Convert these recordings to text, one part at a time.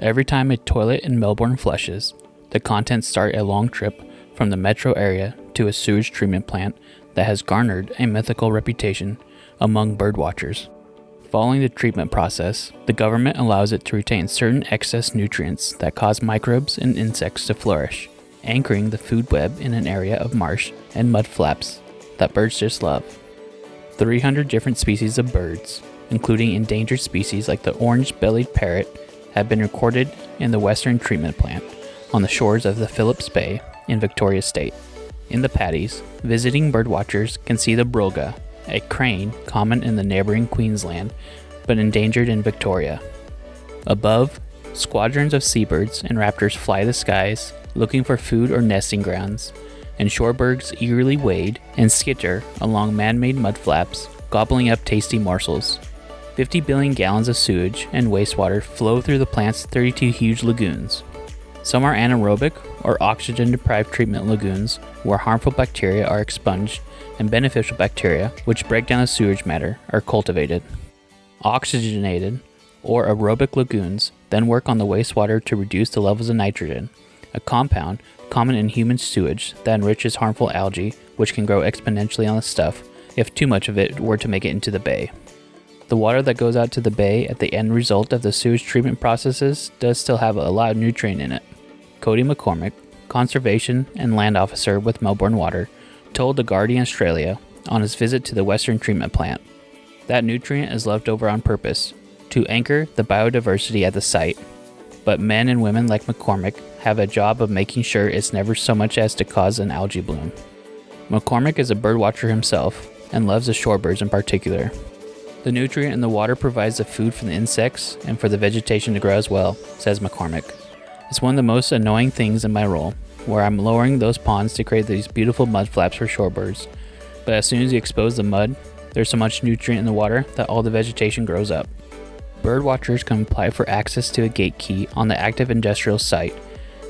Every time a toilet in Melbourne flushes, the contents start a long trip from the metro area to a sewage treatment plant that has garnered a mythical reputation among birdwatchers. Following the treatment process, the government allows it to retain certain excess nutrients that cause microbes and insects to flourish, anchoring the food web in an area of marsh and mud flaps that birds just love. 300 different species of birds, including endangered species like the orange-bellied parrot, have been recorded in the Western Treatment Plant on the shores of the Phillips Bay in Victoria State. In the paddies, visiting birdwatchers can see the brolga, a crane common in the neighboring Queensland but endangered in Victoria. Above, squadrons of seabirds and raptors fly the skies looking for food or nesting grounds, and shorebirds eagerly wade and skitter along man-made mudflaps, gobbling up tasty morsels. 50 billion gallons of sewage and wastewater flow through the plant's 32 huge lagoons. Some are anaerobic or oxygen-deprived treatment lagoons where harmful bacteria are expunged and beneficial bacteria, which break down the sewage matter, are cultivated. Oxygenated or aerobic lagoons then work on the wastewater to reduce the levels of nitrogen, a compound common in human sewage that enriches harmful algae, which can grow exponentially on the stuff if too much of it were to make it into the bay. The water that goes out to the bay at the end result of the sewage treatment processes does still have a lot of nutrient in it. Cody McCormick, conservation and land officer with Melbourne Water, told The Guardian Australia on his visit to the Western Treatment Plant that nutrient is left over on purpose to anchor the biodiversity at the site, but men and women like McCormick have a job of making sure it's never so much as to cause an algae bloom. McCormick is a birdwatcher himself and loves the shorebirds in particular. The nutrient in the water provides the food for the insects and for the vegetation to grow as well, says McCormick. It's one of the most annoying things in my role, where I'm lowering those ponds to create these beautiful mud flaps for shorebirds. But as soon as you expose the mud, there's so much nutrient in the water that all the vegetation grows up. Birdwatchers can apply for access to a gate key on the active industrial site,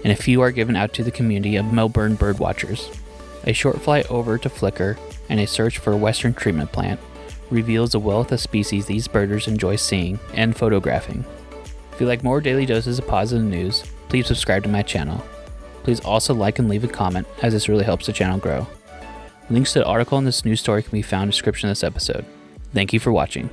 and a few are given out to the community of Melbourne birdwatchers. A short flight over to Flickr and a search for Western Treatment Plant reveals the wealth of species these birders enjoy seeing and photographing. If you like more daily doses of positive news, please subscribe to my channel. Please also like and leave a comment, as this really helps the channel grow. Links to the article in this news story can be found in the description of this episode. Thank you for watching.